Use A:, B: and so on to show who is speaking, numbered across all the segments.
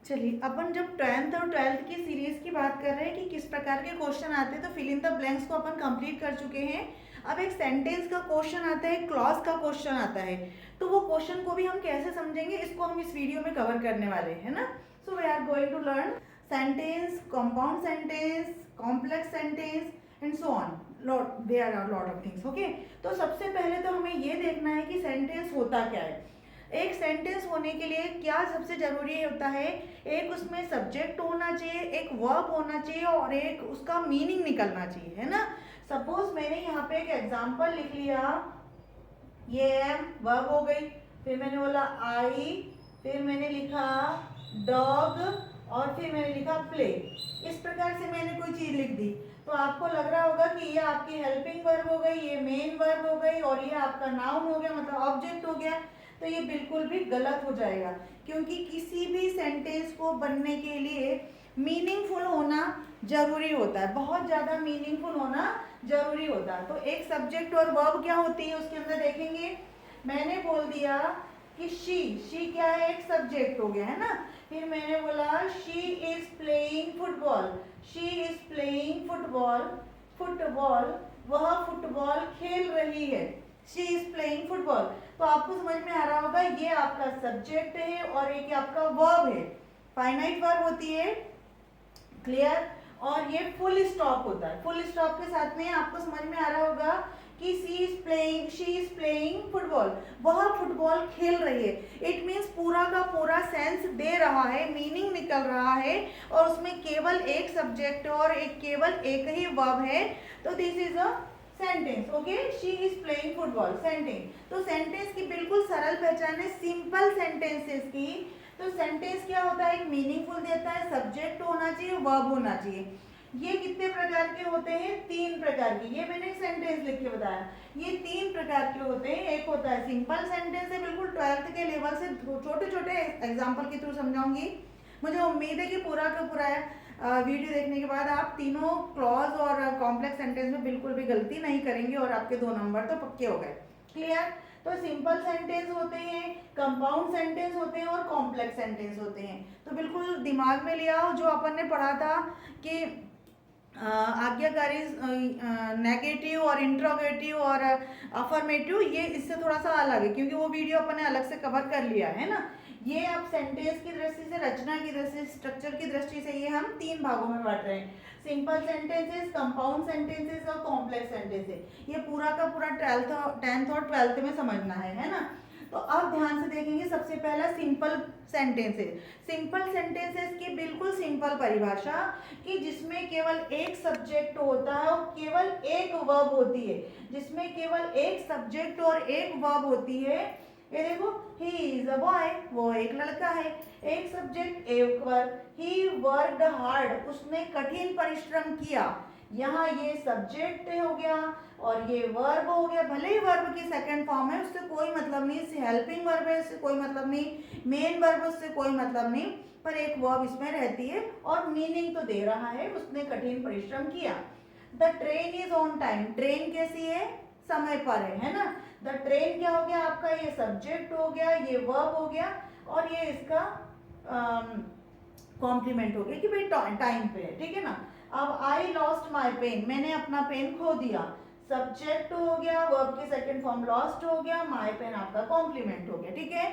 A: चलिए, अपन जब 10th और 12th की सीरीज की बात कर रहे हैं कि किस प्रकार के क्वेश्चन आते हैं, तो फिल इन द ब्लैंक्स को अपन कंप्लीट कर चुके हैं। अब एक सेंटेंस का क्वेश्चन आता है, क्लॉज का क्वेश्चन आता है, तो वो क्वेश्चन को भी हम कैसे समझेंगे, इसको हम इस वीडियो में कवर करने वाले हैं ना। So we are going to learn sentence, compound sentence, complex sentence and so on. There are lot of things. Okay, तो सबसे पहले तो हमें ये देखना है कि सेंटेंस होता क्या है। एक सेंटेंस होने के लिए क्या सबसे जरूरी होता है, एक उसमें सब्जेक्ट होना चाहिए, एक वर्ब होना चाहिए और एक उसका मीनिंग निकलना चाहिए, है ना। सपोज मैंने यहाँ पे एक एग्जांपल लिख लिया, ये एम वर्ब हो गई, फिर मैंने बोला आई, फिर मैंने लिखा डॉग और फिर मैंने लिखा प्ले। इस प्रकार से मैंने कोई चीज लिख दी, तो आपको लग रहा होगा कि ये आपकी हेल्पिंग वर्ब हो गई, ये मेन वर्ब हो गई और ये आपका नाउन हो गया, मतलब ऑब्जेक्ट हो गया। तो ये बिल्कुल भी गलत हो जाएगा, क्योंकि किसी भी सेंटेंस को बनने के लिए मीनिंगफुल होना जरूरी होता है, बहुत ज़्यादा मीनिंगफुल होना जरूरी होता है। तो एक सब्जेक्ट और वर्ब क्या होती है उसके अंदर देखेंगे। मैंने बोल दिया कि शी क्या है, एक सब्जेक्ट हो गया, है ना। फिर मैंने बोला she is playing football, she is playing football, football, वह फुटबॉल खेल रही है, शी इज प्लेइंग फुटबॉल। तो आपको समझ में आ रहा होगा, ये आपका सब्जेक्ट है और एक आपका वर्ब है, फाइनाइट वर्ब होती है, क्लियर। और ये फुल स्टॉप होता है, फुल स्टॉप के साथ में आपको समझ में आ रहा होगा कि शी इज प्लेइंग फुटबॉल, वह फुटबॉल खेल रही है। इट मीन्स पूरा का पूरा सेंस दे रहा है, मीनिंग निकल रहा है, और उसमें केवल एक सब्जेक्ट और केवल एक ही वर्ब है। तो this is a sentence. Okay, she is playing football, sentence. तो सेंटेंस की बिल्कुल सरल पहचान है सिंपल सेंटेंसेस की। तो सेंटेंस क्या होता है, एक मीनिंगफुल देता है, सब्जेक्ट होना चाहिए, वर्ब होना चाहिए। ये कितने प्रकार के होते हैं, 3 प्रकार के। ये मैंने सेंटेंस लिख के बताया, ये 3 प्रकार के होते हैं। एक होता है सिंपल सेंटेंस है, बिल्कुल 12th के लेवल से छोटे छोटे एग्जाम्पल के थ्रू समझाऊंगी। मुझे उम्मीद है कि पूरा का पूरा वीडियो देखने के बाद आप तीनों क्लॉज और कॉम्प्लेक्स सेंटेंस में बिल्कुल भी गलती नहीं करेंगे और आपके 2 नंबर तो पक्के हो गए। क्लियर। तो सिंपल सेंटेंस होते हैं, कंपाउंड सेंटेंस होते हैं और कॉम्प्लेक्स सेंटेंस होते हैं। तो बिल्कुल दिमाग में लिया जो अपन ने पढ़ा था कि आज्ञाकारी, नेगेटिव और इंट्रोगेटिव और अफर्मेटिव, ये इससे थोड़ा सा अलग है, क्योंकि वो वीडियो अपन ने अलग से कवर कर लिया है ना। ये अब सेंटेंस की दृष्टि से, रचना की दृष्टि से, स्ट्रक्चर की दृष्टि से ये हम 3 भागों में बांट रहे हैं, सिंपल सेंटेंसेस, कंपाउंड सेंटेंसेस और कॉम्प्लेक्स सेंटेंसेस। ये पूरा का पूरा 10th और 12th में समझना है ना। तो अब ध्यान से देखेंगे, सबसे पहला सिंपल सेंटेंसेस। सिंपल सेंटेंसेस की बिल्कुल सिंपल परिभाषा कि जिसमें केवल एक सब्जेक्ट होता है और केवल एक वर्ब होती है, जिसमें केवल एक सब्जेक्ट और एक वर्ब होती है। ये देखो, ही इज अ बॉय, वो एक लड़का है, एक सब्जेक्ट एक वर्ब, ही वर्कड हार्ड, उसने कठिन परिश्रम किया। यहाँ ये सब्जेक्ट हो गया और ये वर्ब हो गया, भले ही वर्ब की सेकंड फॉर्म है, उससे कोई मतलब नहीं, इससे हेल्पिंग वर्ब है, इससे कोई मतलब नहीं, मेन वर्ब उससे कोई मतलब नहीं, पर एक वर्ब इसमें रहती है और मीनिंग तो दे रहा है, उसने कठिन परिश्रम किया। The train is on time, train कैसी है, समय पर है ना। द ट्रेन क्या हो गया आपका, ये सब्जेक्ट हो गया, ये वर्ब हो गया और ये इसका कॉम्प्लीमेंट हो गया कि भाई टाइम पे है, ठीक है ना। अब आई लॉस्ट माई पेन, मैंने अपना पेन खो दिया, सब्जेक्ट हो गया, वर्ब की सेकंड फॉर्म लॉस्ट हो गया, माई पेन आपका कॉम्प्लीमेंट हो गया, ठीक है।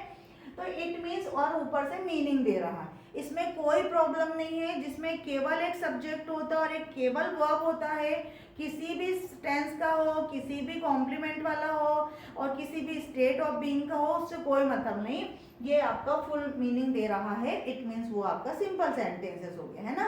A: तो इट मीन्स, और ऊपर से मीनिंग दे रहा है, इसमें कोई प्रॉब्लम नहीं है, जिसमें केवल एक सब्जेक्ट होता है और एक केवल वर्ब होता है, किसी भी टेंस का हो, किसी भी कॉम्प्लीमेंट वाला हो और किसी भी स्टेट ऑफ बीइंग का हो, उससे कोई मतलब नहीं, ये आपका फुल मीनिंग दे रहा है। इट मीन्स वो आपका सिंपल सेंटेंसेस हो गया, है ना।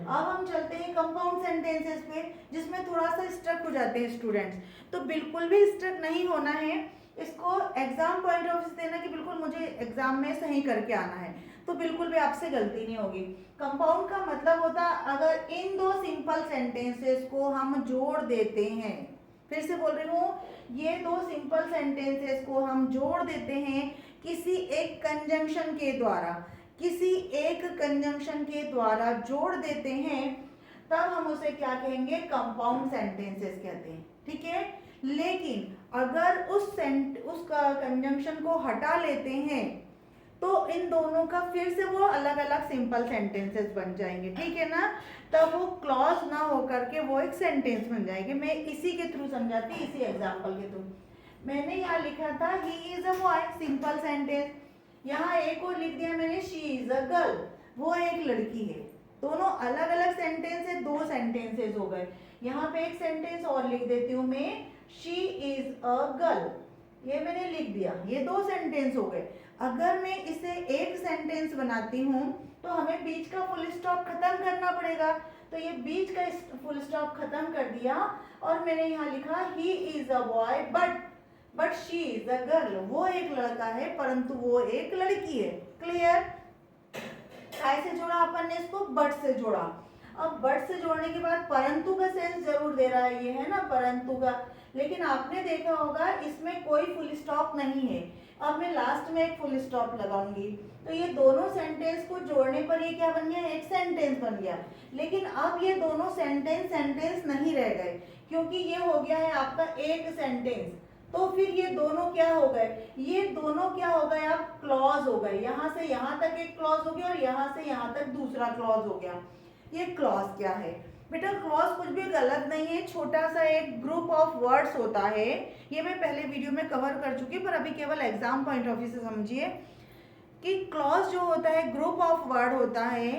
A: अब हम चलते हैं कंपाउंड सेंटेंसेस पे, जिसमें थोड़ा सा स्ट्रक हो जाते हैं स्टूडेंट्स। तो बिल्कुल भी स्ट्रक नहीं होना है, इसको एग्जाम पॉइंट ऑफ व्यू से देना कि बिल्कुल मुझे एग्जाम में सही करके आना है, तो बिल्कुल भी आपसे गलती नहीं होगी। कंपाउंड का मतलब होता है अगर इन 2 सिंपल सेंटेंसेस को हम जोड़ देते हैं, फिर से बोल रही हूँ, ये 2 सिंपल सेंटेंसेस को हम जोड़ देते हैं किसी एक कंजंक्शन के द्वारा, किसी एक कंजंक्शन के द्वारा जोड़ देते हैं, तब हम उसे क्या कहेंगे, कंपाउंड सेंटेंसेस कहते हैं, ठीक है। लेकिन अगर उस कंजंक्शन को हटा लेते हैं तो इन दोनों का फिर से वो अलग अलग सिंपल सेंटेंसेस बन जाएंगे, ठीक है ना। तब वो क्लॉज ना होकर के वो एक सेंटेंस बन जाएंगे। मैं इसी के थ्रू समझाती, इसी एग्जाम्पल के थ्रू। मैंने यहाँ लिखा था he is a boy, simple sentence. यहाँ एक और लिख दिया मैंने, शी इज अ गर्ल, वो एक लड़की है। दोनों अलग अलग सेंटेंस है, दो सेंटेंसेस हो गए। यहाँ पे एक सेंटेंस और लिख देती हूँ मैं, शी इज अ गर्ल, ये मैंने लिख दिया। ये दो सेंटेंस हो गए। अगर मैं इसे एक सेंटेंस बनाती हूँ तो हमें बीच का फुल स्टॉप खत्म करना पड़ेगा। तो ये बीच का फुल स्टॉप खत्म कर दिया और मैंने यहाँ लिखा he is a boy but she is a girl, वो एक लड़का है परंतु वो एक लड़की है। क्लियर। काय से जोड़ा अपन ने इसको, बट से जोड़ा। अब बट से जोड़ने के बाद परंतु का सेंस जरूर दे रहा है, ये है ना परंतु का, लेकिन आपने देखा होगा इसमें कोई फुल स्टॉप नहीं है। अब मैं लास्ट में एक फुल स्टॉप लगाऊंगी, तो ये दोनों सेंटेंस को जोड़ने पर ये क्या बन गया, एक सेंटेंस बन गया। लेकिन अब ये दोनों सेंटेंस नहीं रह गए, क्योंकि ये हो गया है आपका एक सेंटेंस। तो फिर ये दोनों क्या हो गए, ये दोनों क्या हो गए, आप क्लॉज हो गए। यहाँ से यहाँ तक एक क्लॉज हो गया और यहाँ से यहाँ तक दूसरा क्लॉज हो गया। ये क्लॉज क्या है बेटा, क्लॉज कुछ भी गलत नहीं है, छोटा सा एक ग्रुप ऑफ वर्ड्स होता है। ये मैं पहले वीडियो में कवर कर चुकी, पर अभी केवल एग्जाम पॉइंट ऑफ व्यू से समझिए कि क्लॉज जो होता है ग्रुप ऑफ वर्ड होता है,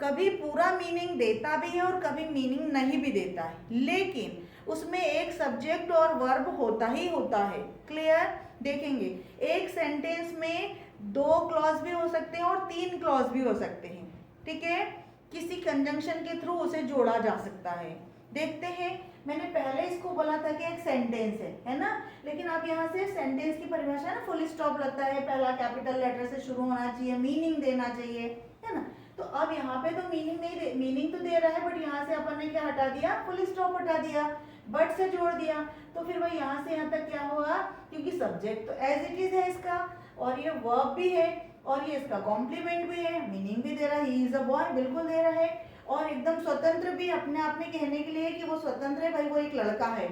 A: कभी पूरा मीनिंग देता भी है और कभी मीनिंग नहीं भी देता है, लेकिन उसमें एक सब्जेक्ट और वर्ब होता ही होता है। क्लियर। देखेंगे एक सेंटेंस में दो क्लॉज भी हो सकते हैं और तीन क्लॉज भी हो सकते हैं, ठीक है। किसी कंजंक्शन के थ्रू उसे जोड़ा जा सकता है। देखते हैं, मैंने पहले इसको बोला था कि एक सेंटेंस है ना, लेकिन अब यहाँ से सेंटेंस की परिभाषा है ना, फुल स्टॉप लगता है, पहला कैपिटल लेटर से शुरू होना चाहिए, मीनिंग देना चाहिए, है ना। तो अब यहाँ पे तो मीनिंग तो दे रहा है, बट यहाँ से अपन ने क्या हटा दिया, फुल स्टॉप हटा दिया, बट से जोड़ दिया। तो फिर वही यहाँ से यहाँ तक क्या हुआ, क्योंकि सब्जेक्ट तो एज इट इज है इसका, और ये वर्ब भी है, और ये इसका कॉम्प्लीमेंट भी है, मीनिंग भी दे रहा है, ही इज अ बॉय बिल्कुल दे रहा है, और एकदम स्वतंत्र भी अपने आप में कहने के लिए कि वो स्वतंत्र है, भाई वो एक लड़का है।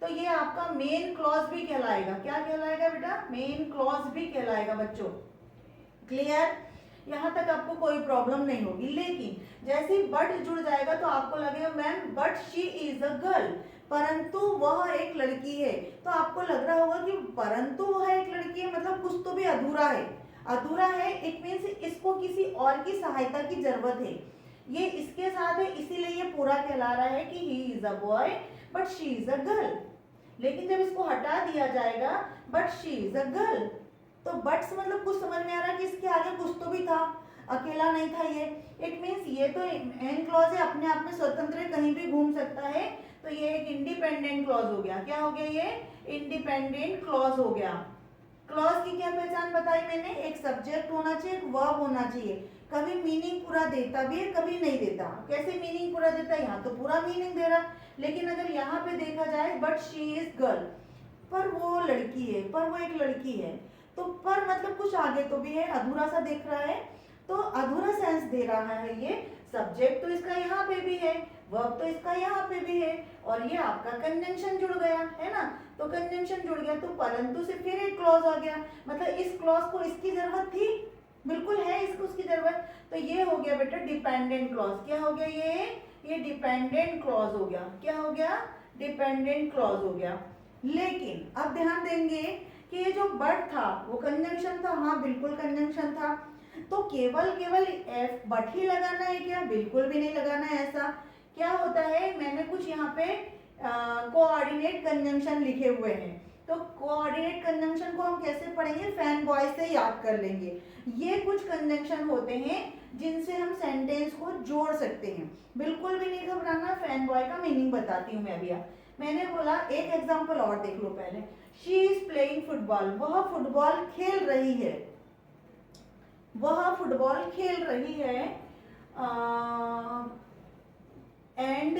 A: तो ये आपका मेन क्लॉज भी कहलाएगा। क्या कहलाएगा बेटा, मेन क्लॉज भी कहलाएगा बच्चों। क्लियर। यहाँ तक आपको कोई प्रॉब्लम नहीं होगी, लेकिन जैसे ही बट जुड़ जाएगा तो आपको लगेगा ma'am but she is a girl, परंतु वह एक लड़की है। तो आपको लग रहा होगा कि परंतु वह एक लड़की है, मतलब कुछ तो भी अधूरा है। अधूरा है इट मीन्स इसको किसी और की सहायता की जरूरत है। ये इसके साथ है इसीलिए ये पूरा कहला रहा है कि he is a boy but she is a girl. लेकिन जब इसको हटा दिया जाएगा but she is a girl, तो बट्स मतलब कुछ समझ में आ रहा है कि इसके आगे कुछ तो भी था, अकेला नहीं था ये। इट मीन्स ये तो एन क्लॉज है, अपने आप में स्वतंत्र है, कहीं भी घूम सकता है। तो ये एक इंडिपेंडेंट क्लॉज हो गया। क्या हो गया, ये इंडिपेंडेंट क्लॉज हो गया। क्लॉज की क्या पहचान बताई मैंने, एक सब्जेक्ट होना चाहिए, एक वर्ब होना चाहिए, कभी मीनिंग पूरा देता भी है कभी नहीं देता। कैसे मीनिंग पूरा देता है, यहाँ तो पूरा मीनिंग दे रहा, लेकिन अगर यहाँ पे देखा जाए बट शी इज गर्ल, पर वो लड़की है, पर वो एक लड़की है, तो पर मतलब कुछ आगे तो भी है, अधूरा सा दिख रहा है, तो अधूरा सेंस दे रहा है ये। सब्जेक्ट तो इसका यहाँ पे भी है, वर्ब तो इसका यहाँ पे भी है, और ये आपका कंजंक्शन जुड़ गया है ना। तो कंजंक्शन जुड़ गया तो परंतु से फिर एक क्लॉज आ गया, मतलब इस क्लॉज को इसकी जरूरत थी, बिल्कुल है इसको उसकी जरूरत। तो ये हो गया बेटा डिपेंडेंट क्लॉज। क्या हो गया, ये डिपेंडेंट क्लॉज हो गया। क्या हो गया, डिपेंडेंट क्लॉज हो गया। लेकिन अब ध्यान देंगे कि ये जो बट था वो कंजंक्शन था, हाँ बिल्कुल कंजंक्शन था। तो केवल एफ बट ही लगाना है क्या, बिल्कुल भी नहीं लगाना है ऐसा। क्या होता है, मैंने कुछ यहाँ पे कोऑर्डिनेट कंजंक्शन लिखे हुए हैं, तो कोऑर्डिनेट कंजंक्शन को हम कैसे पढ़ेंगे, फैन बॉय से याद कर लेंगे। ये कुछ कंजंक्शन होते हैं जिनसे हम सेंटेंस को जोड़ सकते हैं। बिल्कुल भी नहीं घबराना, फैन बॉय का मीनिंग बताती हूँ मैं अभी। मैंने बोला एक एग्जांपल और देख लो पहले, शी इज प्लेइंग फुटबॉल, वह फुटबॉल खेल रही है, वह फुटबॉल खेल रही है, and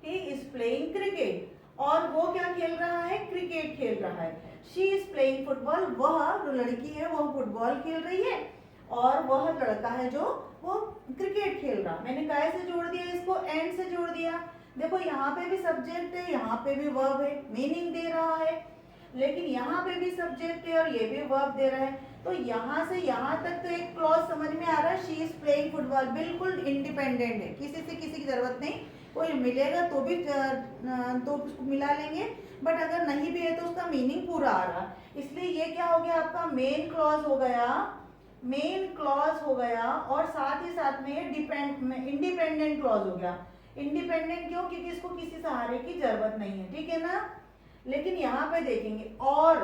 A: he is playing cricket, और वो क्या खेल रहा है, क्रिकेट खेल रहा है। शी इज प्लेइंग फुटबॉल, वह जो लड़की है वो फुटबॉल खेल रही है, और वह लड़का है जो वो क्रिकेट खेल रहा। मैंने काय से जोड़ दिया, इसको एंड से जोड़ दिया। देखो यहाँ पे भी सब्जेक्ट है, यहाँ पे भी वर्ब है, मीनिंग दे रहा है, लेकिन यहाँ पे भी सब्जेक्ट है और ये भी वर्ब दे रहा है। तो यहाँ से यहाँ तक तो एक क्लॉज समझ में आ रहा है, शी इज प्लेइंग फुटबॉल, बिल्कुल इंडिपेंडेंट है, किसी से किसी की जरूरत नहीं। कोई मिलेगा तो भी तो उसको मिला लेंगे, बट अगर नहीं भी है तो उसका मीनिंग पूरा आ रहा। इसलिए ये क्या हो गया आपका मेन क्लॉज हो गया, मेन क्लॉज हो गया, और साथ ही साथ में इंडिपेंडेंट क्लॉज हो गया। इंडिपेंडेंट क्यों? क्योंकि इसको किसी सहारे की जरूरत नहीं है, ठीक है ना। लेकिन यहाँ पे देखेंगे और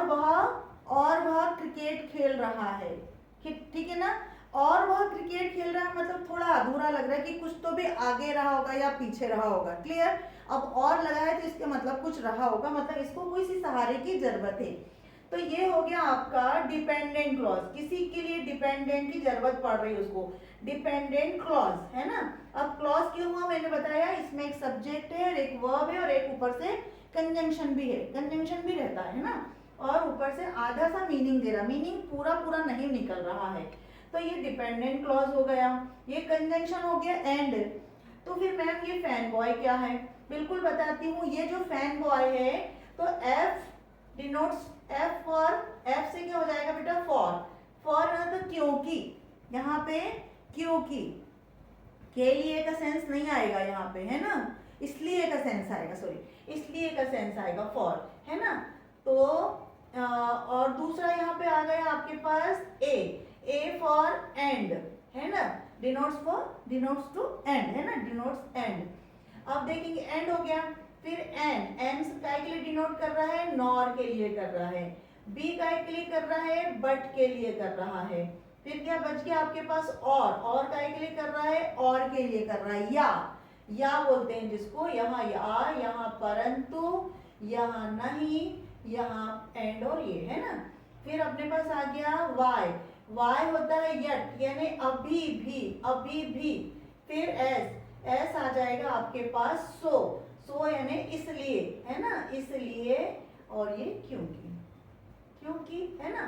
A: वह क्रिकेट खेल रहा है, ठीक है ना। और वह क्रिकेट खेल रहा है मतलब थोड़ा अधूरा लग रहा है कि कुछ तो भी आगे रहा होगा या पीछे रहा होगा, क्लियर। अब और लगा है तो इसके मतलब कुछ रहा होगा, मतलब इसको किसी सहारे की जरूरत है। तो ये हो गया आपका डिपेंडेंट क्लॉज, किसी के लिए डिपेंडेंट की जरूरत पड़ रही है उसको, डिपेंडेंट क्लॉज, है ना। अब क्लॉज क्यों हुआ मैंने बताया, इसमें एक सब्जेक्ट है और एक वर्ब है और एक ऊपर से कंजंक्शन भी है, कंजंक्शन भी रहता है ना, और ऊपर से आधा सा मीनिंग दे रहा, मीनिंग पूरा पूरा नहीं निकल रहा है। तो ये डिपेंडेंट क्लॉज हो गया, ये कंजंक्शन हो गया एंड। तो फिर मैम ये फैन बॉय क्या है, बिल्कुल बताती हूँ। ये जो फैन बॉय है तो एफ डिनोट्स, एफ से क्या हो जाएगा बेटा, फॉर ना, तो क्योंकि, यहाँ पे क्योंकि के लिए का सेंस नहीं आएगा यहाँ पे, है ना, इसलिए का सेंस आएगा, सॉरी इसलिए का सेंस आएगा फॉर, है ना। तो और दूसरा यहाँ पे आ गया आपके पास ए फॉर एंड, है ना, डिनोट्स टू एंड, है ना, डिनोट्स एंड। अब देखेंगे एंड हो गया, फिर एन काय के लिए डिनोट कर रहा है, नॉर के लिए कर रहा है, बी काय के लिए कर रहा है, बट के लिए कर रहा है। फिर क्या बच गया आपके पास, और काय के लिए कर रहा है, और के लिए कर रहा है, या बोलते हैं जिसको, यहाँ यहाँ परंतु, यहाँ नहीं, यहाँ एंड और ये, है ना। फिर अपने पास आ गया वाई होता है यट, यानी अभी भी। फिर एस आ जाएगा आपके पास सो यानी इसलिए, है ना, इसलिए, और ये क्योंकि, है ना।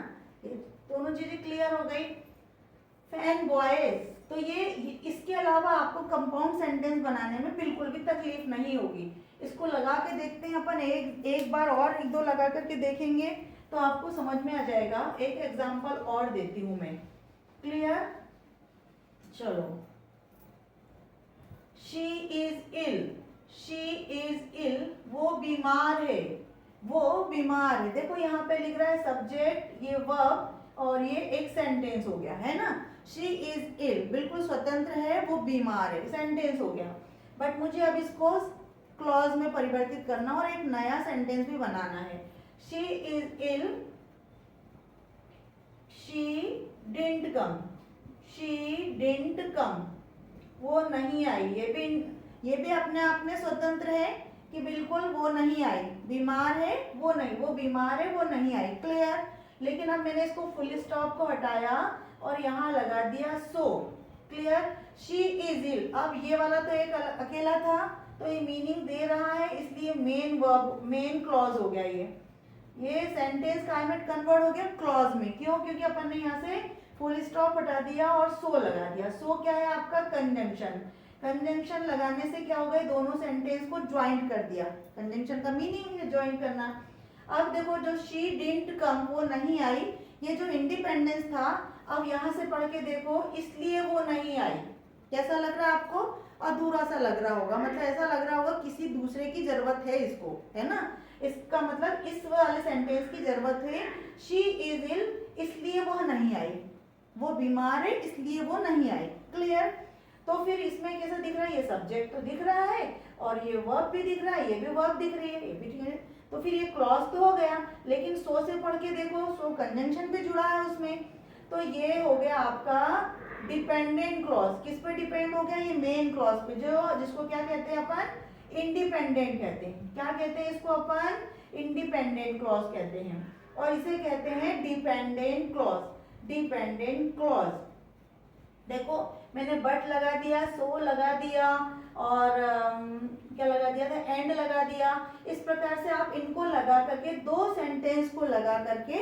A: ये दोनों चीजें क्लियर हो गई। फैन बॉयज, तो ये इसके अलावा आपको कंपाउंड सेंटेंस बनाने में बिल्कुल भी तकलीफ नहीं होगी। इसको लगा के देखते हैं अपन, एक बार और एक दो लगा करके देखेंगे तो आपको समझ में आ जाएगा। एक एग्जांपल और देती हूं मैं, क्लियर। चलो, शी इज इल, वो बीमार है, देखो यहाँ पे लिख रहा है सब्जेक्ट, ये वर्ब, और ये एक सेंटेंस हो गया, है ना। शी इज इल बिल्कुल स्वतंत्र है, वो बीमार है, सेंटेंस हो गया। बट मुझे अब इसको क्लॉज में परिवर्तित करना और एक नया सेंटेंस भी बनाना है। She is ill, she didn't come, वो नहीं आई। ये भी अपने आप में स्वतंत्र है कि बिल्कुल वो नहीं आई, बीमार है वो नहीं, वो बीमार है वो नहीं आई, क्लियर। लेकिन अब मैंने इसको फुल स्टॉप को हटाया और यहाँ लगा दिया सो, क्लियर। शी इज इल, अब ये वाला तो एक अकेला था तो ये मीनिंग दे रहा है, इसलिए मेन क्लॉज हो गया। ये सेंटेंस का में कन्वर्ट हो गया क्लॉज में, क्यों? क्योंकि अपन ने यहाँ से फुल स्टॉप हटा दिया और सो लगा दिया। सो क्या है आपका, कंजंक्शन लगाने से क्या हो गया, दोनों सेंटेंस को ज्वाइंट कर दिया। कंजंक्शन का मीनिंग है ज्वाइंट करना। अब देखो जो शी डिडंट कम, वो नहीं आई, ये जो इंडिपेंडेंस था, अब यहाँ से पढ़ के देखो, इसलिए वो नहीं आई। कैसा लग रहा है आपको? अधूरा सा लग रहा होगा, मतलब ऐसा लग रहा होगा किसी दूसरे की जरूरत है इसको, है ना। इसका मतलब इस वाले सेंटेंस की जरूरत है, शी इज इल, इसलिए वह नहीं आई, वो बीमार है इसलिए वो नहीं आई, क्लियर। तो फिर इसमें कैसा दिख रहा है, ये सब्जेक्ट तो दिख रहा है और ये वर्ब भी दिख रहा है, ये भी वर्ब दिख रही है, ये भी ठीक है। तो फिर ये क्लॉज तो हो गया, लेकिन सो से पढ़ के देखो, सो कंजंक्शन भी जुड़ा है उसमें, तो ये हो गया आपका डिपेंडेंट क्लॉज। किस पे डिपेंड हो गया, ये मेन क्लॉज पे, जो जिसको क्या कहते हैं अपन, इंडिपेंडेंट कहते हैं। क्या कहते हैं इसको अपन, इंडिपेंडेंट क्लॉज कहते हैं, और इसे कहते हैं डिपेंडेंट क्लॉज। देखो मैंने बट लगा दिया, सो लगा दिया, और क्या लगा दिया था, एंड लगा दिया। इस प्रकार से आप इनको लगा करके दो सेंटेंस को लगा करके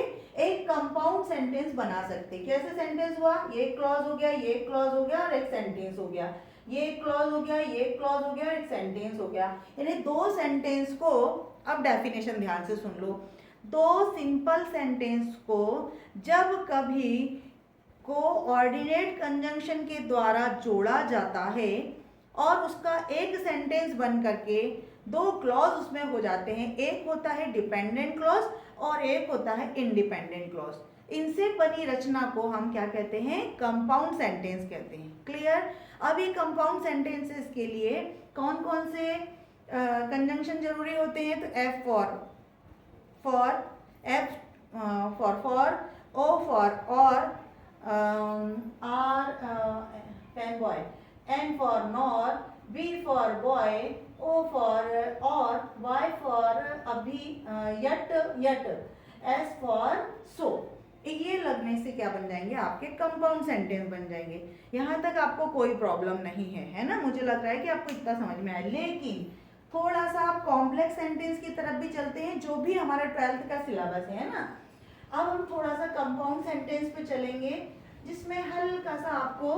A: एक कंपाउंड सेंटेंस बना सकते हैं। कैसे सेंटेंस हुआ, ये क्लॉज हो गया, ये क्लॉज हो गया और एक सेंटेंस हो गया, ये क्लॉज हो गया, ये क्लॉज हो गया, एक सेंटेंस हो गया। यानी दो सेंटेंस को, अब डेफिनेशन ध्यान से सुन लो, दो सिंपल सेंटेंस को जब कभी कोऑर्डिनेट कंजंक्शन के द्वारा जोड़ा जाता है और उसका एक सेंटेंस बन करके दो क्लॉज उसमें हो जाते हैं, एक होता है डिपेंडेंट क्लॉज और एक होता है इंडिपेंडेंट क्लॉज। इनसे बनी रचना को हम क्या कहते हैं, कंपाउंड सेंटेंस कहते हैं। क्लियर। अभी कंपाउंड सेंटेंसेस के लिए कौन कौन से कंजंक्शन जरूरी होते हैं, तो F for, F for, O for or, R pen boy, N for nor, B for boy, O for or, Y for अभी, yet, S for so। ये लगने से क्या बन जाएंगे, आपके कंपाउंड सेंटेंस बन जाएंगे। यहाँ तक आपको कोई प्रॉब्लम नहीं है ना, मुझे लग रहा है कि आपको इतना समझ में आया। लेकिन थोड़ा सा आप कॉम्प्लेक्स सेंटेंस की तरफ भी चलते हैं, जो भी हमारा 12th का सिलेबस है ना। अब हम थोड़ा सा कंपाउंड सेंटेंस पे चलेंगे, जिसमें हल्का सा आपको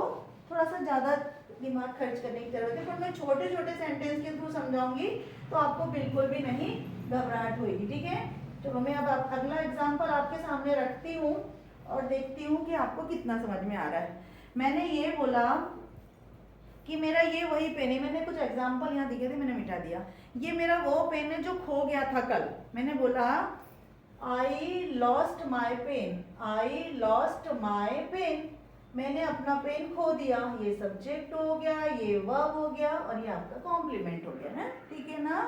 A: थोड़ा सा ज़्यादा दिमाग खर्च करने की जरूरत है, पर मैं छोटे छोटे सेंटेंस के थ्रू समझाऊंगी तो आपको बिल्कुल भी नहीं घबराहट होगी। ठीक है, चलो मैं अब अगला एग्जांपल आपके सामने रखती हूँ और देखती हूँ कि आपको कितना समझ में आ रहा है। मैंने ये बोला कि मेरा ये वही पेन है, मैंने कुछ एग्जाम्पल यहाँ दिखे थे, मैंने मिटा दिया। ये मेरा वो पेन है जो खो गया था कल। मैंने बोला I lost my pen, I lost my pen, मैंने अपना पेन खो दिया। ये सब्जेक्ट हो गया, ये वर्ब हो गया और ये आपका कॉम्प्लीमेंट हो गया ना, ठीक है ना।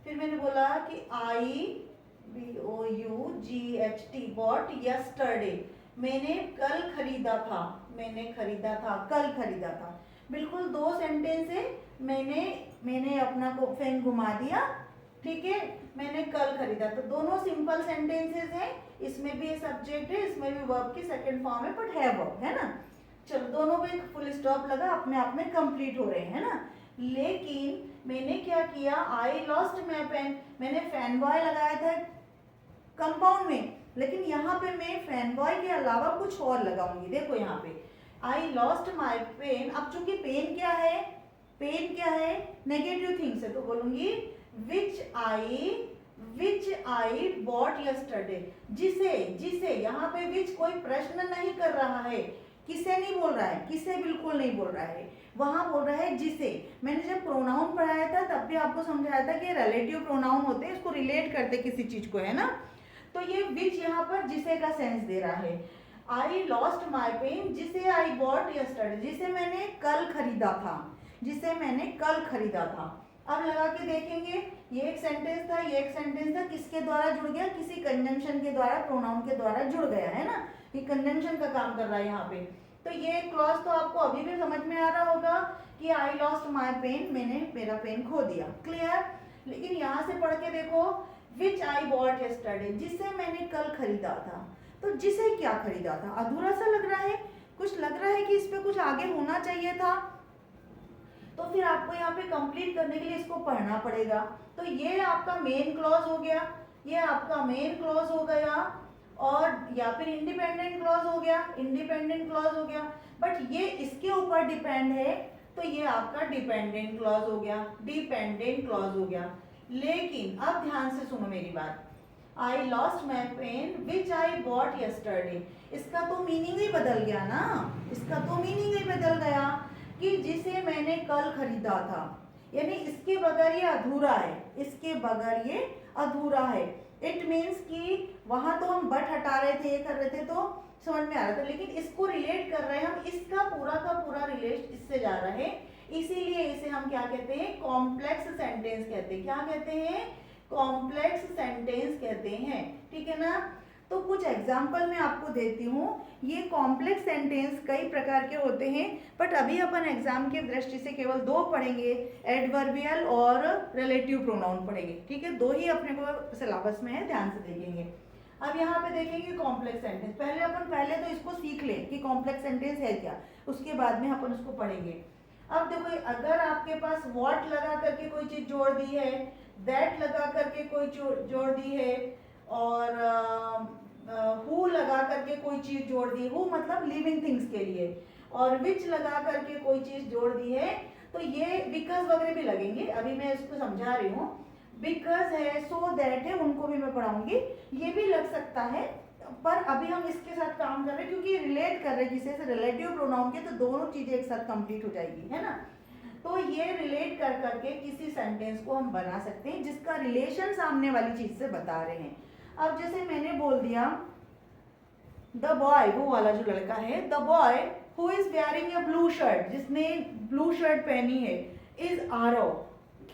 A: फिर मैंने बोला कि आई BOUGHT बॉट यस्टरडे, मैंने कल खरीदा था, मैंने खरीदा था, कल खरीदा था। बिल्कुल दो सेंटेंस है, मैंने अपना को पेन घुमा दिया, ठीक है, मैंने कल खरीदा। तो दोनों सिंपल सेंटेंसेस हैं, इसमें भी सब्जेक्ट है, इसमें भी वर्ब की सेकंड फॉर्म है, बट है वर्ब, है ना। चलो दोनों पे फुल स्टॉप लगा, अपने आप में कंप्लीट हो रहे हैं ना। लेकिन मैंने क्या किया, आई लॉस्ट माई पेन, मैंने फैन बॉय लगाया था कंपाउंड में, लेकिन यहाँ पे मैं फैन बॉय के अलावा कुछ और लगाऊंगी। देखो यहाँ पे आई लॉस्ट माई पेन, अब चूंकि पेन क्या है, पेन क्या है, नेगेटिव थिंग्स है, तो बोलूंगी विच आई बॉट यस्टरडे, जिसे यहाँ पे विच कोई प्रश्न नहीं कर रहा है, किसे नहीं बोल रहा है, किसे बिल्कुल नहीं बोल रहा है, वहां बोल रहा है जिसे। मैंने जब प्रोनाउन पढ़ाया था तब भी आपको समझाया था कि रिलेटिव प्रोनाउन होते हैं, इसको रिलेट करते किसी चीज को, है ना। तो ये विच यहाँ पर जिसे का सेंस दे रहा है। आई लॉस्ट माई पेन, जिसे आई बॉट यस्टरडे, जिसे मैंने कल खरीदा था, जिसे मैंने कल खरीदा था। अब लगा के देखेंगे, ये एक सेंटेंस था, ये एक सेंटेंस था, किसके द्वारा जुड़ गया, किसी कंजंक्शन के द्वारा, प्रोनाउन के द्वारा जुड़ गया, है ना। ये कंजंक्शन का काम कर रहा है यहाँ पे। तो ये क्लॉज तो आपको अभी भी समझ में आ रहा होगा कि आई लॉस्ट माई पेन, मैंने मेरा पेन खो दिया। क्लियर। लेकिन यहाँ से पढ़ के देखो, विच आई बॉट यस्टरडे, जिसे मैंने कल खरीदा था। तो जिसे क्या खरीदा था, अधूरा सा लग रहा है, कुछ लग रहा है कि इस पे कुछ आगे होना चाहिए था, तो फिर आपको यहाँ पे कंप्लीट करने के लिए इसको पढ़ना पड़ेगा। तो ये आपका मेन क्लॉज हो गया, ये आपका मेन क्लॉज हो गया, और या फिर इंडिपेंडेंट क्लॉज हो गया, इंडिपेंडेंट क्लॉज हो गया। बट ये इसके ऊपर डिपेंड है, तो ये आपका डिपेंडेंट क्लॉज हो गया, डिपेंडेंट क्लॉज हो गया। लेकिन अब ध्यान से सुनो मेरी बात, I lost my pen which I bought yesterday, इसका तो मीनिंग ही बदल गया ना, इसका तो मीनिंग ही बदल गया कि जिसे मैंने कल खरीदा था। यानी इसके बगैर ये अधूरा है, इसके बगैर ये अधूरा है। इट मीन्स कि वहां तो हम बट हटा रहे थे, ये कर रहे थे, तो समझ में आ रहा था, लेकिन इसको रिलेट कर रहे हैं हम, इसका पूरा का पूरा रिलेट इससे जा रहा है, इसीलिए इसे हम क्या कहते हैं, कॉम्प्लेक्स सेंटेंस कहते हैं। क्या कहते हैं, कॉम्प्लेक्स सेंटेंस कहते हैं, ठीक है ना। तो कुछ एग्जाम्पल मैं आपको देती हूँ। ये कॉम्प्लेक्स सेंटेंस कई प्रकार के होते हैं, बट अभी अपन एग्जाम की दृष्टि से केवल दो पढ़ेंगे, एडवर्बियल और रिलेटिव प्रोनाउन पढ़ेंगे, ठीक है। दो ही अपने को सिलेबस में है, ध्यान से देखेंगे। अब यहाँ पे देखेंगे कॉम्प्लेक्स सेंटेंस, पहले तो इसको सीख लें कि कॉम्प्लेक्स सेंटेंस है क्या, उसके बाद में अपन उसको पढ़ेंगे। अब देखो अगर आपके पास व्हाट लगा करके कोई चीज जोड़ दी है, दैट लगा करके कोई जोड़ दी है, और हु लगा करके कोई चीज जोड़ दी, हु मतलब लिविंग थिंग्स के लिए, और विच लगा करके कोई चीज जोड़ दी है, तो ये बिकॉज वगैरह भी लगेंगे। अभी मैं इसको समझा रही हूँ। बिकॉज है, सो दैट है, उनको भी मैं पढ़ाऊंगी, ये भी लग सकता है। पर अभी हम इसके साथ काम कर रहे हैं क्योंकि रिलेट कर रहे हैं किसी से रिलेटिव प्रोनाउन के, तो दोनों चीजें एक साथ कंप्लीट हो जाएगी, है ना। तो ये रिलेट कर करके किसी सेंटेंस को हम बना सकते हैं जिसका रिलेशन सामने वाली चीज से बता रहे हैं। अब जैसे मैंने बोल दिया द बॉय, वो वाला जो लड़का है, the boy who is wearing a blue shirt, जिसने ब्लू शर्ट पहनी है, इज आरव।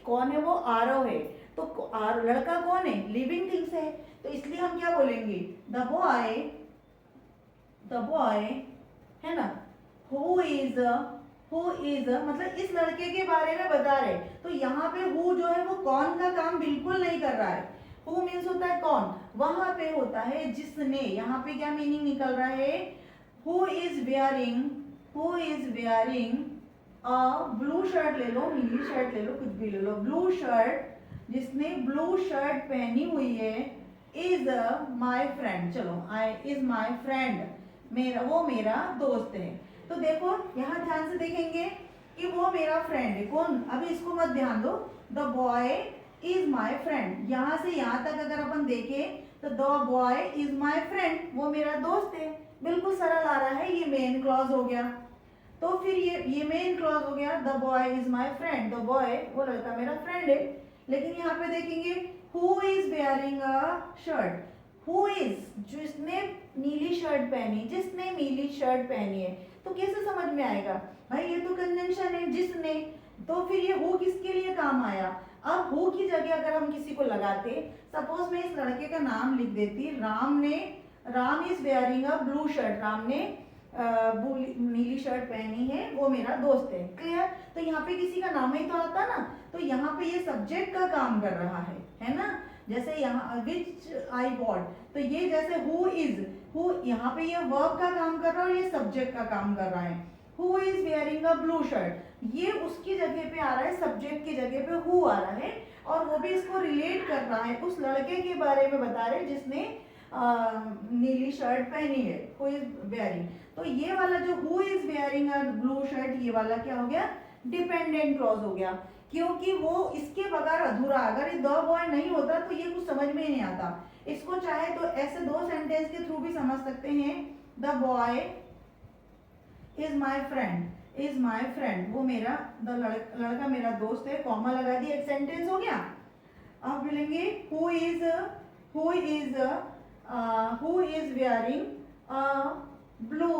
A: कौन है वो? आरव है। तो लड़का कौन है? लिविंग थिंग्स है। तो इसलिए हम क्या बोलेंगे? द बॉय है ना, हु इज मतलब इस लड़के के बारे में बता रहे। तो यहाँ पे हु जो है वो कौन का काम बिल्कुल नहीं कर रहा है। हु मीन्स होता है कौन, वहां पे होता है जिसने। यहाँ पे क्या मीनिंग निकल रहा है? Who is wearing a blue shirt ले लो, नीली शर्ट ले लो, कुछ भी ले लो, ब्लू शर्ट, जिसने ब्लू शर्ट पहनी हुई है, इज माई फ्रेंड। चलो, इज माई फ्रेंड, वो मेरा दोस्त है। तो देखो यहाँ ध्यान से देखेंगे कि वो मेरा फ्रेंड है। कौन? अभी इसको मत ध्यान दो। The boy is my friend, यहाँ से यहाँ तक अगर अपन देखें तो the boy is my friend, वो मेरा दोस्त है। बिल्कुल सरल आ रहा है, ये मेन क्लॉज हो गया। तो फिर ये मेन क्लॉज हो गया, the boy is my friend, the boy वो लड़का मेरा फ्रेंड है। लेकिन यहाँ पे देखेंगे who is wearing a shirt, who is, जिसने नीली शर्ट पहनी, जिसने नीली शर्ट पहनी है। तो कैसे समझ में आएगा भाई? ये तो कंजंक्शन है, जिसने। तो फिर ये हु किसके लिए काम आया? अब हु की जगह अगर हम किसी को लगाते, सपोज मैं इस लड़के का नाम लिख देती, Ram is wearing a blue shirt, Ram ने नीली शर्ट पहनी है, वो मेरा दोस्त है। क्लियर? तो यहाँ पे किसी का नाम ही तो आता ना, तो यहाँ पे ये सब्जेक्ट का काम कर रहा है ना। जैसे यहाँ विच आई बॉट, तो ये जैसे हु इज, यहाँ पे ये वर्ब का काम कर रहा है और ये सब्जेक्ट का काम कर रहा है। Who is wearing a blue shirt, ये उसकी जगह पे आ रहा है, सब्जेक्ट की जगह पे हु आ रहा है, और वो भी इसको रिलेट कर रहा है, उस लड़के के बारे में बता रहे जिसने नीली शर्ट पहनी है, हु इज वेयरिंग। तो ये वाला जो who is wearing a blue shirt, ये वाला क्या हो गया? डिपेंडेंट क्लॉज हो गया, क्योंकि वो इसके बगैर अधूरा। अगर ये द बॉय नहीं होता तो ये कुछ समझ में ही नहीं आता। इसको चाहे तो ऐसे दो सेंटेंस के थ्रू भी समझ सकते हैं। The boy is my friend, वो मेरा लड़का मेरा दोस्त है, कॉमा लगा दिया, एक सेंटेंस हो गया। अब बोलेंगे who is wearing a blue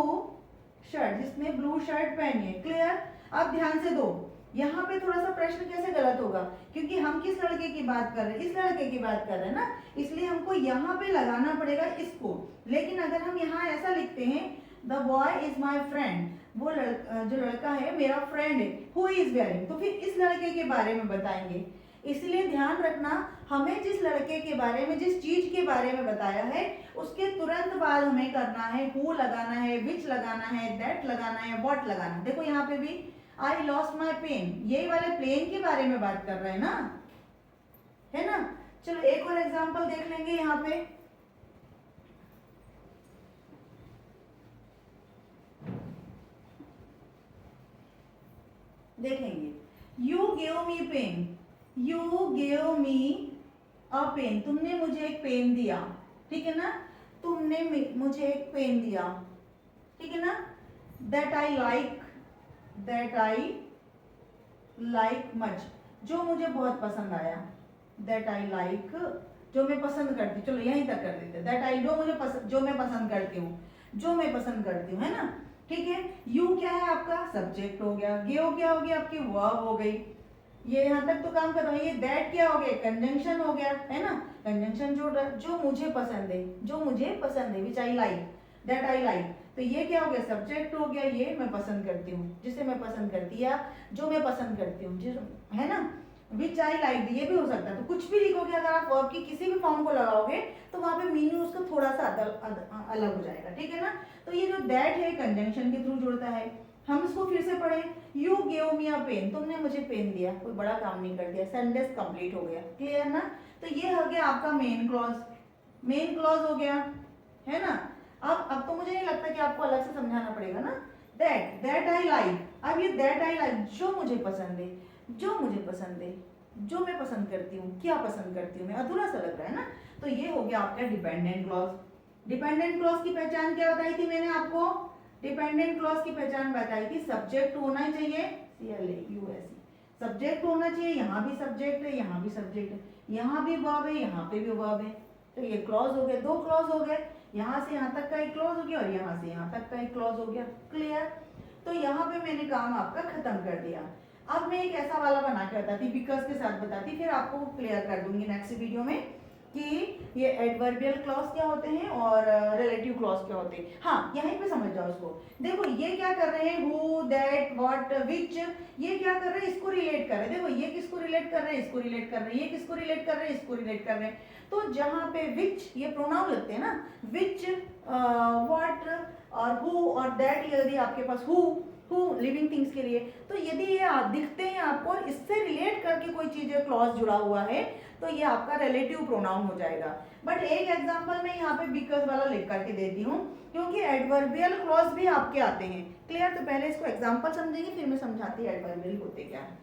A: shirt, जिसने ब्लू शर्ट पहनी है। क्लियर? अब ध्यान से दो, यहाँ पे थोड़ा सा प्रश्न कैसे गलत होगा, क्योंकि हम किस लड़के की बात कर रहे हैं? इस लड़के की बात कर रहे हैं ना, इसलिए हमको यहाँ पे लगाना पड़ेगा इसको। लेकिन अगर हम यहाँ ऐसा लिखते हैं, the boy is my friend, वो जो लड़का है मेरा फ्रेंड है, हु इज वेयरिंग, तो फिर इस लड़के के बारे में बताएंगे। इसलिए ध्यान रखना, हमें जिस लड़के के बारे में, जिस चीज के बारे में बताया है, उसके तुरंत बाद हमें करना है हु लगाना है, विच लगाना है, दैट लगाना है, व्हाट लगाना है। देखो यहाँ पे भी आई लॉस्ट माई पेन, यही वाले प्लेन के बारे में बात कर रहे हैं ना, है ना। चलो एक और एग्जांपल देख लेंगे यहाँ पे। देखेंगे, you gave me pen, you gave me a pen, तुमने मुझे एक पेन दिया, ठीक है ना। तुमने मुझे एक पेन दिया, ठीक है ना। दैट आई लाइक मच, जो मुझे बहुत पसंद आया। दैट आई लाइक, जो मैं पसंद करती, चलो यहीं तक कर देते। दैट आई, जो मैं पसंद करती हूँ, है ना। ठीक है, यू क्या है आपका? सब्जेक्ट हो गया। गेव क्या हो गया? आपकी वर्ब हो गई। ये यहाँ तक तो काम कर रहा है। ये दैट क्या हो गया? कंजंक्शन हो गया, है ना। कंजंक्शन जोड़ रहा है, जो मुझे पसंद है, which I like, that I like. तो ये क्या हो गया? सब्जेक्ट हो गया। ये मैं पसंद करती हूँ, जिसे मैं पसंद करती है, जो मैं पसंद करती हूँ, है ना। विच आई लाइक, ये भी हो सकता है। तो कुछ भी लिखोगे, अगर आप वर्ब की किसी भी फॉर्म को लगाओगे तो वहां पे मीनिंग उसका थोड़ा सा अलग हो जाएगा, ठीक है ना। तो ये जो दैट है कंजंक्शन के थ्रू जुड़ता है, हम इसको फिर से पढ़े, you gave me a pen, तुमने मुझे पेन दिया, कोई बड़ा काम नहीं कर दिया, सेंटेंस कंप्लीट हो गया, क्लियर ना। तो ये हो गया आपका मेन क्लॉज, मेन क्लॉज हो गया, है ना। अब तो मुझे नहीं लगता कि आपको अलग से समझाना पड़ेगा ना। दैट आई लाइक, अब ये दैट आई लाइक जो मुझे पसंद है, जो मुझे पसंद है, जो मैं पसंद करती हूँ, क्या पसंद करती हूँ मैं, अधूरा सा लग रहा है ना। तो ये हो गया आपका डिपेंडेंट क्लॉज। डिपेंडेंट क्लॉज की पहचान क्या बताई थी मैंने आपको, डिपेंडेंट क्लॉज की पहचान बताई थी, सब्जेक्ट होना चाहिए, CLAUSE, सब्जेक्ट होना चाहिए, यहाँ भी सब्जेक्ट है, यहाँ भी सब्जेक्ट है, यहाँ भी वर्ब है, यहाँ पे भी वर्ब है। तो ये क्लॉज हो गए, दो क्लॉज हो गए, यहाँ से यहाँ तक का एक क्लॉज हो गया और यहाँ से यहाँ तक का एक क्लॉज हो गया, क्लियर। तो यहाँ पे मैंने काम आपका खत्म कर दिया। अब मैं एक ऐसा वाला बना के बताती, बिकॉज के साथ बताती, फिर आपको क्लियर कर दूंगी नेक्स्ट वीडियो में कि ये एडवर्बियल क्लॉज क्या होते हैं और रिलेटिव क्लॉज क्या होते हैं। हाँ, यहीं पे समझ जाओ इसको। देखो ये क्या कर रहे हैं, हु, दैट, व्हाट, विच, ये क्या कर रहे हैं, इसको रिलेट कर रहे हैं। देखो ये किसको रिलेट कर रहे हैं, इसको रिलेट कर रहे हैं, ये किसको रिलेट कर रहे हैं, इसको रिलेट कर रहे हैं। तो जहाँ पे विच ये प्रोनाउन लगते हैं ना, विच, व्हाट और हु और दैट, यदि आपके पास हु लिविंग थिंग्स के लिए, तो यदि ये आप दिखते हैं आपको और इससे रिलेट करके कोई चीज क्लॉज जुड़ा हुआ है तो ये आपका रिलेटिव प्रोनाउन हो जाएगा। बट एक एग्जांपल मैं यहाँ पे बिकॉज वाला लिख करके देती हूँ क्योंकि एडवर्बियल क्लॉज भी आपके आते हैं, क्लियर। तो पहले इसको एग्जांपल समझेंगे फिर मैं समझाती हूँ एडवर्बियल होते क्या है,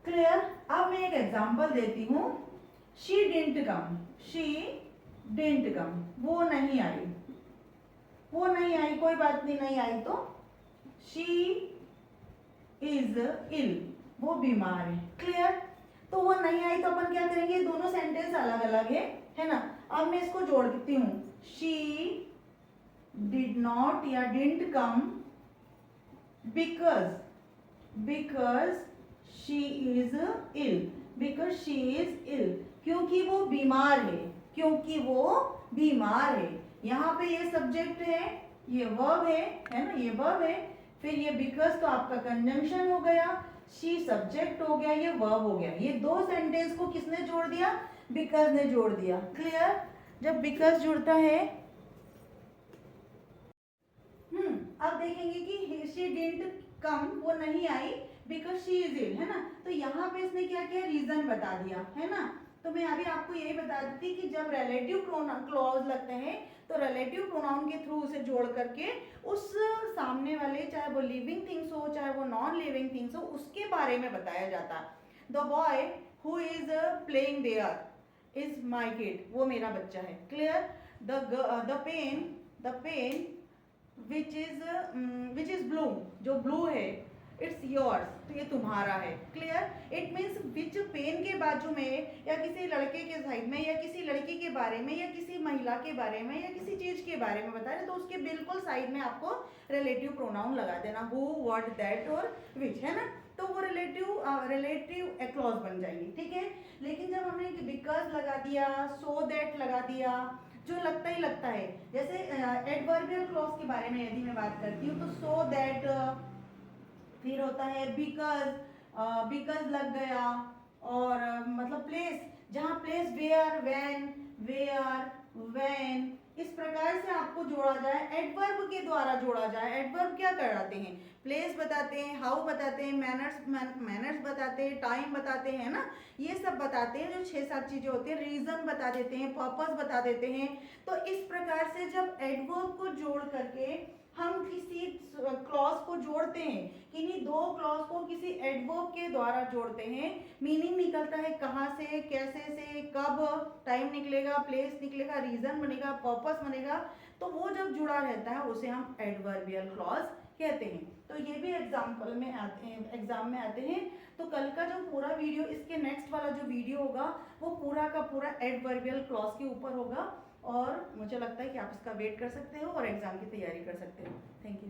A: क्लियर। अब मैं एक एग्जांपल देती हूँ, she didn't come, she didn't come, वो नहीं आई, वो नहीं आई, कोई बात नहीं, नहीं आई तो शी इज इल, वो बीमार है, क्लियर। तो वो नहीं आई तो अपन क्या करेंगे, दोनों सेंटेंस अलग अलग है ना। अब मैं इसको जोड़ देती हूँ, शी डिड नॉट या didn't come because, because she is ill, because she is ill, क्योंकि वो बीमार है, क्योंकि वो बीमार है। यहाँ पे ये सब्जेक्ट है, ये वर्ब है ना, ये वर्ब है, फिर ये बिकॉज तो आपका कंजंक्शन हो गया, शी सब्जेक्ट हो गया, ये वर्ब हो गया। ये दो सेंटेंस को किसने जोड़ दिया, बिकॉज ने जोड़ दिया, क्लियर। जब बिकॉज जुड़ता है, अब देखेंगे कि शी डिडंट कम, वो नहीं आई बिकॉज शी इज इल, है ना। तो यहाँ पे इसने क्या किया, रीजन बता दिया, है ना। तो मैं अभी आपको यही बता देती कि जब रिलेटिव क्लॉज लगते हैं तो रिलेटिव प्रोनाउन के थ्रू उसे जोड़ करके उस सामने वाले, चाहे वो लिविंग थिंग्स हो चाहे वो नॉन लिविंग थिंग्स हो, उसके बारे में बताया जाता। The boy who is playing there is my kid, वो मेरा बच्चा है, clear. The pen which is blue, जो ब्लू है, इट्स योर्स, तो ये तुम्हारा है, clear. It means which pen के बाजू में या किसी लड़के के साइड में या किसी लड़की के बारे में या किसी महिला के बारे में या किसी चीज के बारे में बता रहे तो उसके बिल्कुल साइड में आपको रिलेटिव प्रोनाउन लगा देना, हु, व्हाट, दैट और विच, है ना। तो वो रिलेटिव क्लॉज बन जाएगी, ठीक है। लेकिन जब हमने बिकॉज लगा दिया, सो दैट लगा दिया, जो लगता ही लगता है, जैसे एडवर्बियल क्लॉज के बारे में यदि मैं बात करती हूँ तो सो दैट, फिर होता है बिकॉज, बिकॉज लग गया, और मतलब प्लेस, जहाँ प्लेस वेयर, व्हेन, इस प्रकार से आपको जोड़ा जाए, एडवर्ब के द्वारा जोड़ा जाए। एडवर्ब क्या कराते हैं, प्लेस बताते हैं, हाउ बताते हैं, मैनर्स बताते हैं, टाइम बताते हैं ना, ये सब बताते हैं, जो 6-7 चीजें होती हैं, रीजन बता देते हैं, पर्पस बता देते हैं। तो इस प्रकार से जब एडवर्ब को जोड़ करके हम किसी क्लॉज को जोड़ते हैं, किन्हीं दो क्लॉज को किसी एडवर्ब के द्वारा जोड़ते हैं, मीनिंग निकलता है कहाँ से, कैसे से, कब, टाइम निकलेगा, प्लेस निकलेगा, रीजन बनेगा, पर्पस बनेगा, तो वो जब जुड़ा रहता है उसे हम एडवर्बियल क्लॉज कहते हैं। तो ये भी एग्जाम्पल में आते हैं, एग्जाम में आते हैं। तो कल का जो पूरा वीडियो, इसके नेक्स्ट वाला जो वीडियो होगा वो पूरा का पूरा एडवर्बियल क्लॉज के ऊपर होगा और मुझे लगता है कि आप इसका वेट कर सकते हो और एग्जाम की तैयारी कर सकते हो। Thank you.